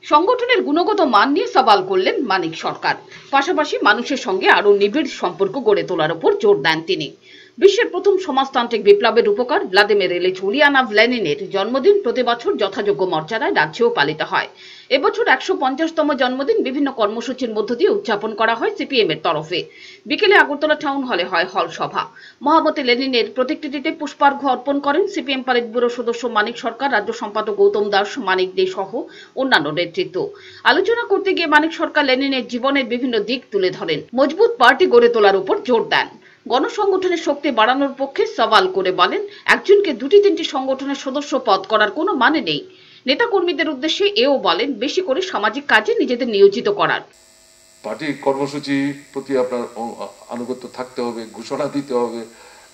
সংগঠনের গুণগত মান নিয়ে সওয়াল করলেন মানিক সরকার। পাশাপাশি মানুষের সঙ্গে আরো নিবিড় সম্পর্ক গড়ে তোলার উপর জোর দেন তিনি। বিশ্বের প্রথম সমাজতান্ত্রিক বিপ্লবের রূপকার ভ্লাদিমির ইলিচ উলিয়ানভ লেনিনের জন্মদিন প্রতি বছর যথাযোগ্য মর্যাদায় রাজ্যেও পালিত হয়। এবছর ১৫০তম জন্মদিন বিভিন্ন কর্মসূচির মধ্য দিয়ে উদযাপন করা হয় সিপিএম এর তরফে। বিকেলে আগরতলা টাউন হলে হয় হল সভা। মহামতি লেনিনের প্রতিকৃতিতে পুষ্পার্ঘ্য অর্পণ করেন সিপিএম পলিট ব্যুরো সদস্য মানিক সরকার, রাজ্য সম্পাদক গৌতম দাস, মানিক দে সহ অন্যান্য নেতৃত্ব। আলোচনা করতে গিয়ে মানিক সরকার লেনিনের জীবনের বিভিন্ন দিক তুলে ধরেন। মজবুত পার্টি গড়ে তোলার উপর জোর দেন। গণসংগঠনের শক্তি বাড়ানোর পক্ষে সওয়াল করে বলেন, একজনকে দুটি তিনটি সংগঠনের সদস্য পদ করার কোনো মানে নেই। নেতা কর্মীদের উদ্দেশ্যে এও বলেন, বেশি করে সামাজিক কাজে নিজেদের নিয়োজিত করার। পার্টি কর্মসূচি প্রতি আপনার আনুগত্য থাকতে হবে, ঘোষণা দিতে হবে,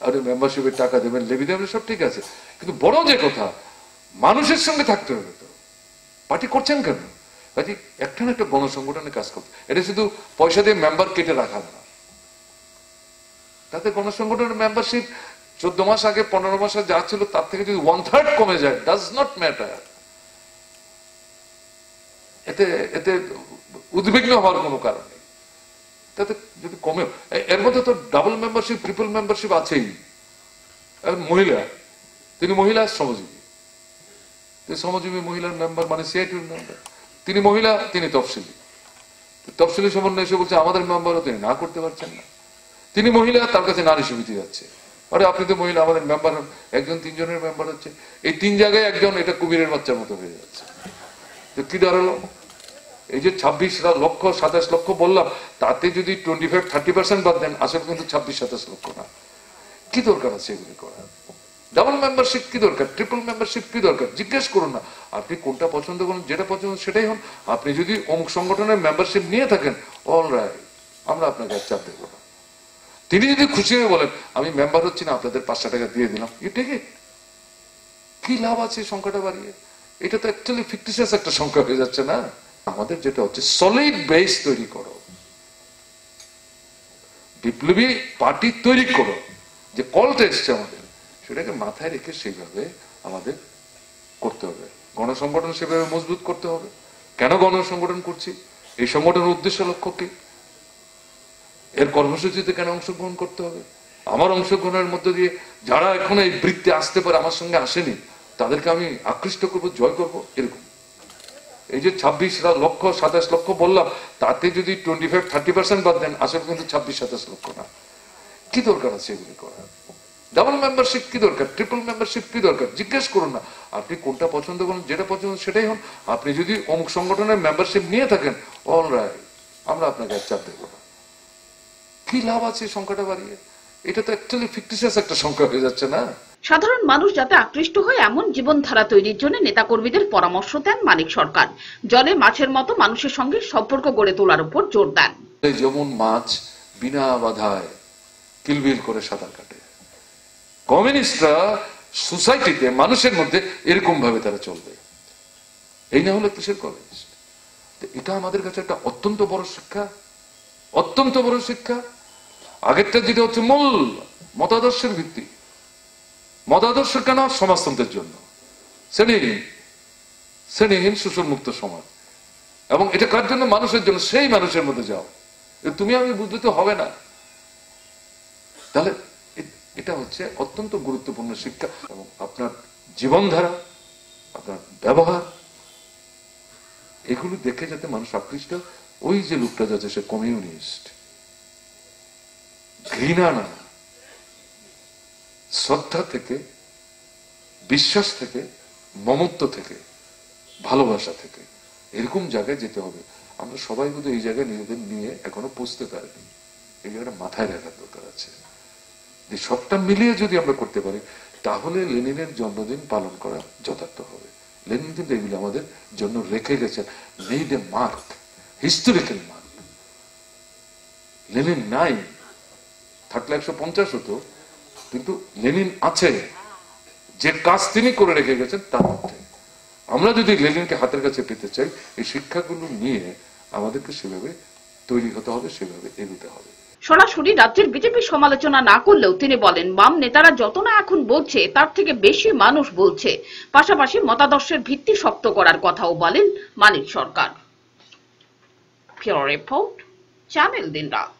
আপনি মেম্বারশিপের টাকা দেবেন, লেভি দেবেন, সব ঠিক আছে, কিন্তু বড় যে কথা মানুষের সঙ্গে থাকতে হবে। তো পার্টি করছেন কেন? কাজে একটা না একটা গণসংগঠনে কাজ করতে, এটা শুধু পয়সা দিয়ে মেম্বার কেটে রাখা না। তাতে গণসংগঠনের মেম্বারশিপ 14 মাস আগে 15 মাস যা ছিল তার থেকে যদি 1/3 কমে যায়, ডাজ নট ম্যাটার। এতে এতে উদ্বিগ্ন হওয়ার কোনো কারণ নেই। তাতে যদি কমে, এর মধ্যে তো ডাবল মেম্বারশিপ, ট্রিপল মেম্বারশিপ আছেই। মহিলা, তিনি মহিলা শ্রমজীবী, শ্রমজীবী মহিলার মেম্বার মানে সিআইটির মেম্বার। তিনি মহিলা, তিনি তফসিলি। তফসিলি সমন্বয় এসে বলছে আমাদের মেম্বারও তিনি না করতে পারছেন না। তিনি মহিলা, তার কাছে নারী সমিতি যাচ্ছে, আরে আপনি তো মহিলা, আমাদের মেম্বার হন। একজন 3 জনের মেম্বার হচ্ছে, এই 3 জায়গায় একজন, এটা কুমিরের বাচ্চার মতো হয়ে যাচ্ছে। তো কি দাঁড়ালো? এই যে 26 লক্ষ 27 লক্ষ বললাম, তাতে যদি 25-30% বাদ দেন, আসলে কিন্তু 26-27 লক্ষ না। কি দরকার আছে এগুলি করার? ডাবল মেম্বারশিপ কি দরকার? ট্রিপল মেম্বারশিপ কি দরকার? জিজ্ঞেস করুন না, আপনি কোনটা পছন্দ করুন, যেটা পছন্দ সেটাই হন। আপনি যদি অমুক সংগঠনের মেম্বারশিপ নিয়ে থাকেন, অল রাইট, আমরা আপনাকে আর চাপ দেবো না। তিনি যদি খুশি হয়ে বলেন আমি মেম্বার হচ্ছি না, আপনাদের 500 টাকা দিয়ে দিলাম, ইউ টেক ইট। কি লাভ আছে সংখ্যাটা বাড়িয়ে? এটা তো অ্যাকচুয়ালি ফিকটিশিয়াস একটা সংখ্যা হয়ে যাচ্ছে না? আমাদের যেটা হচ্ছে সলিড বেস তৈরি করো, বিপ্লবী পার্টি তৈরি করো, যে কলটা এসছে আমাদের সেটাকে মাথায় রেখে সেইভাবে আমাদের করতে হবে। গণসংগঠন সেভাবে মজবুত করতে হবে। কেন গণসংগঠন করছি? এই সংগঠনের উদ্দেশ্য লক্ষ্য কি? এর কর্মসূচিতে কেন অংশগ্রহণ করতে হবে? আমার অংশগ্রহণের মধ্য দিয়ে যারা এখন এই বৃত্তে আসতে পারে, আমার সঙ্গে আসেনি, তাদেরকে আমি আকৃষ্ট করবো, জয় করবো, এরকম। এই যে 26 লক্ষ 27 লক্ষ বললাম, তাতে যদি 25-30% বাদ দেন, আসলে কিন্তু 26-27 লক্ষ না। কি দরকার আছে এগুলি করার? ডাবল মেম্বারশিপ কি দরকার? ট্রিপল মেম্বারশিপ কি দরকার? জিজ্ঞেস করুন না, আপনি কোনটা পছন্দ করুন, যেটা পছন্দ সেটাই হন। আপনি যদি অমুক সংগঠনের মেম্বারশিপ নিয়ে থাকেন, অল রাইট, আমরা আপনাকে আর চাপ দেবো না। কি লাভ আছে সংখ্যাটা বাড়িয়ে? এটা তো অ্যাকচুয়ালি ফিকটিশিয়াস একটা সংখ্যা হয়ে যাচ্ছে না? সাধারণ মানুষ যাতে আকৃষ্ট হয় এমন জীবনধারা তৈরির জন্য নেতাকর্মীদের পরামর্শ দেন মানিক সরকার। জলে মাছের মতো মানুষের সঙ্গে সম্পর্ক গড়ে তোলার উপর জোর দেন। যেমন মাছ বিনা বাধায় কিলবিল করে সাঁতার কাটে, কমিউনিস্টরা সোসাইটিতে মানুষের মধ্যে এরকম ভাবে তারা চলবে। এই না হলে কিসের কমিউনিস্ট? এটা আমাদের কাছে একটা অত্যন্ত বড় শিক্ষা, অত্যন্ত বড় শিক্ষা। আগেরটা যেটা হচ্ছে মূল মতাদর্শের ভিত্তি। মতাদর্শ কেন? সমাজতন্ত্রের জন্য, শ্রেণীহীন শোষণ মুক্ত সমাজ। এবং এটা কার জন্য? মানুষের জন্য। সেই মানুষের মধ্যে যাও, তুমি আমি বুঝলে তো হবে না। তাহলে এটা হচ্ছে অত্যন্ত গুরুত্বপূর্ণ শিক্ষা। এবং আপনার জীবনধারা, আপনার ব্যবহার, এগুলো দেখে যাতে মানুষ আকৃষ্ট। ওই যে লোকটা যাচ্ছে সে কমিউনিস্ট, ঘৃণা না, শ্রদ্ধা থেকে, বিশ্বাস থেকে, মমত্ব থেকে, ভালোবাসা থেকে, এরকম জায়গায় যেতে হবে। আমরা সবাই কিন্তু এই জায়গায় নিজেদের নিয়ে এখনো পৌঁছতে পারিনি। এই জায়গাটা মাথায় রাখার দরকার আছে, যে সবটা মিলিয়ে যদি আমরা করতে পারি, তাহলে লেনিনের জন্মদিন পালন করা যথার্থ হবে। লেনিন কিন্তু এগুলো আমাদের জন্য রেখে গেছেন, made a mark, historical mark. Lenin নাই, থাকলে 150 হতো, কিন্তু লেনিন আছে। যে কাজ তিনি করে রেখে গেছেন তার মধ্যে আমরা যদি লেনিনকে হাতের কাছে পেতে চাই, এই শিক্ষাগুলো নিয়ে আমাদেরকে সেভাবে তৈরি হতে হবে, সেভাবে এগোতে হবে। সরাসরি রাজ্যের বিজেপির সমালোচনা না করলেও তিনি বলেন, বাম নেতারা যত না এখন বলছে তার থেকে বেশি মানুষ বলছে। পাশাপাশি মতাদর্শের ভিত্তি শক্ত করার কথাও বলেন মানিক সরকার। ব্যুরো রিপোর্ট, চ্যানেল দিনরাত।